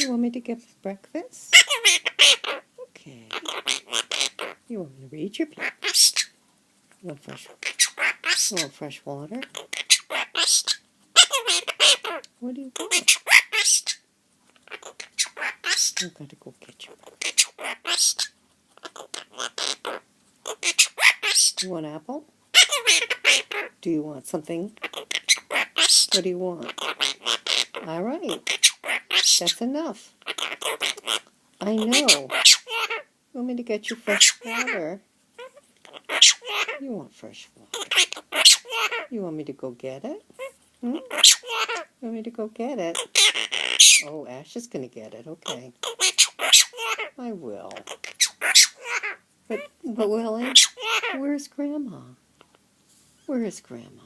You want me to get breakfast? Okay. You want me to read your paper? You want fresh water? What do you want? I've got to go get you. You want apple? Do you want something? What do you want? All right. That's enough. I know. You want me to get you fresh water? You want fresh water. You want me to go get it? Hmm? You want me to go get it? Oh, Ash is going to get it. Okay. I will. But Willie, where's Grandma? Where is Grandma?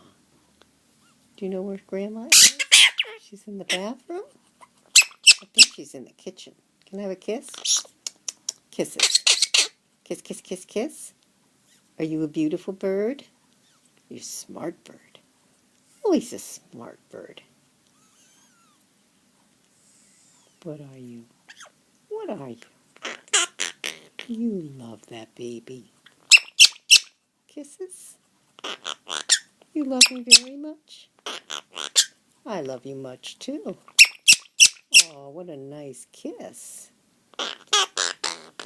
Do you know where Grandma is? She's in the bathroom? I think she's in the kitchen. Can I have a kiss? Kisses. Kiss, kiss, kiss, kiss. Are you a beautiful bird? You're a smart bird. Willie's a smart bird. What are you? What are you? You love that baby. Kisses? You love me very much? I love you much too. Oh, what a nice kiss.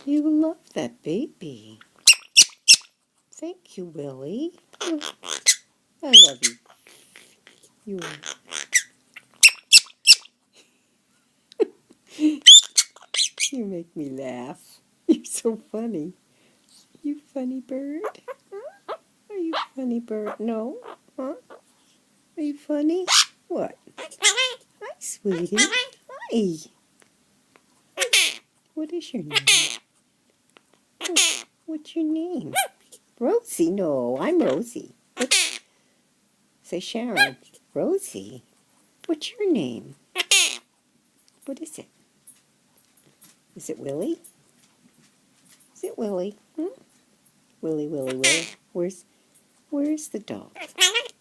You love that baby. Thank you, Willie. I love you. You make me laugh. You're so funny. You funny bird. Are you funny bird? No? Huh? Are you funny? What? Hi, sweetie. Hi. What is your name? What's your name? Rosie. No, I'm Rosie. Say Sharon. Rosie. What's your name? What is it? Is it Willie? Is it Willie? Hmm? Willie, Willie, Willie. Where's the dog?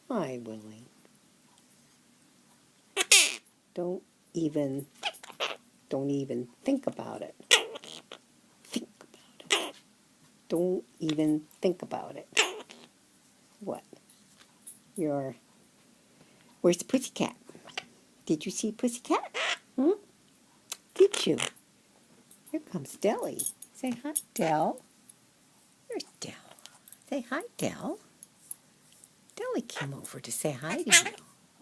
Hi, Willie. Don't even think about it. Think about it. Don't even think about it. What? Where's the pussycat? Did you see pussycat? Hmm? Did you? Here comes Deli. Say hi, Del. There's Del. Say hi, Del. Deli came over to say hi to you.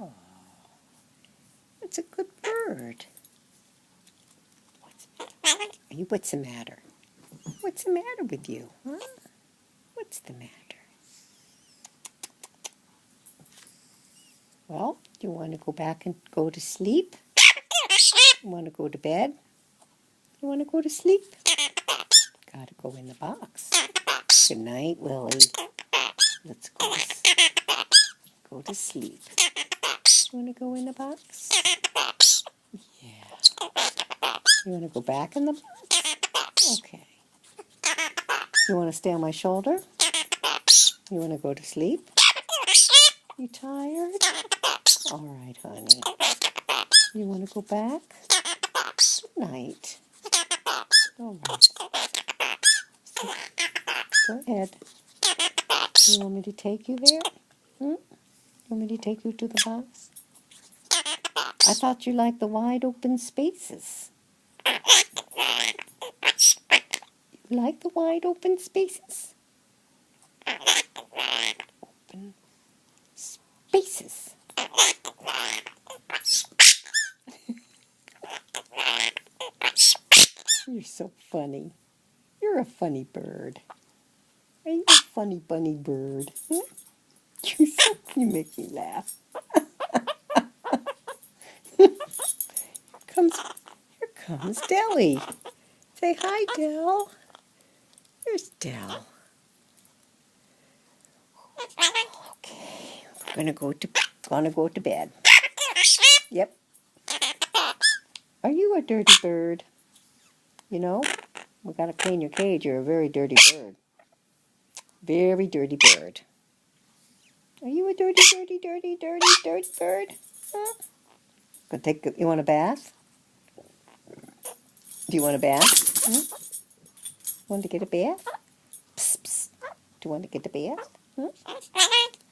Oh, that's a good bird. What's the matter? What's the matter with you? Huh? What's the matter? Well, do you want to go back and go to sleep? You want to go to bed? You want to go to sleep? Gotta go in the box. Good night, Willie. Let's go to sleep. You want to go in the box? Yeah. You want to go back in the box? Okay. You want to stay on my shoulder? You want to go to sleep? You tired? All right, honey. You want to go back? Good night. All right. Go ahead. You want me to take you there? Hmm? You want me to take you to the box? I thought you liked the wide open spaces. You like the wide open spaces? Open spaces. You're so funny. You're a funny bird. Are you a funny bunny bird? Hmm? You make me laugh. Here comes Deli. Say hi, Del. There's Del. Okay, we're gonna go to bed. Yep. Are you a dirty bird? You know, we gotta clean your cage. You're a very dirty bird. Very dirty bird. Are you a dirty bird? Huh? You want a bath? Do you want a bath? Hmm? Want to get a bath? Psst, psst. Do you want to get a bath? Hmm?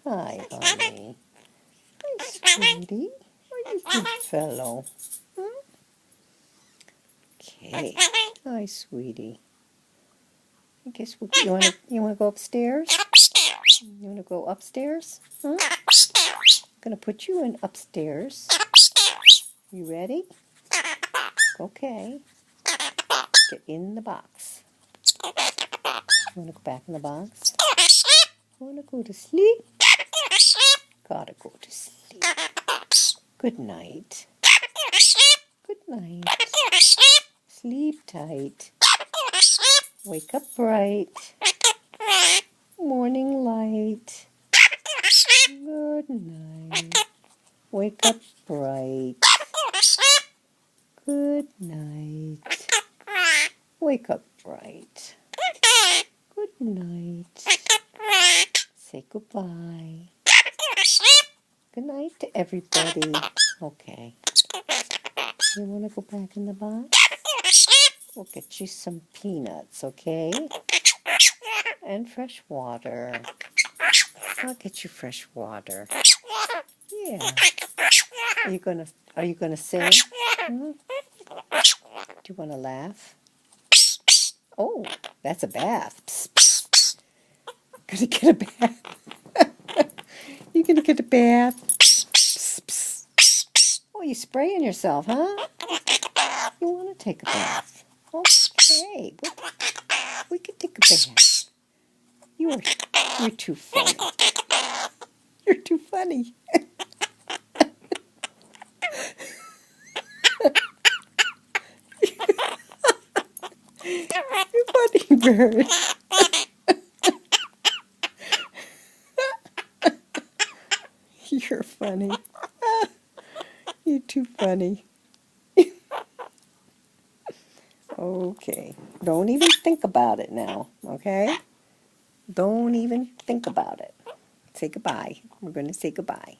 Hi, honey. Hi, sweetie. Are you a good fellow? Hmm? Okay. Hi, sweetie. I guess you want to go upstairs? You want to go upstairs? Hmm? I'm going to put you in upstairs. You ready? Okay. Get in the box. You want to go back in the box? Want to go to sleep? Gotta go to sleep. Good night. Good night. Sleep tight. Wake up bright. Morning light. Good night. Wake up bright. Good night. Wake up bright. Good night. Say goodbye. Good night to everybody. Okay. You want to go back in the box? We'll get you some peanuts, okay? And fresh water. I'll get you fresh water. Yeah. Are you gonna sing? Hmm? Do you want to laugh? Oh, that's a bath. Psst, psst, psst. Gonna get a bath. You gonna get a bath? Psst, psst, psst, psst, psst. Oh, you spraying yourself, huh? You want to take a bath? Okay, we could take a bath. You're too funny. You're too funny. You funny bird. You're funny. You're too funny. Okay. Don't even think about it now, okay? Don't even think about it. Say goodbye. We're going to say goodbye.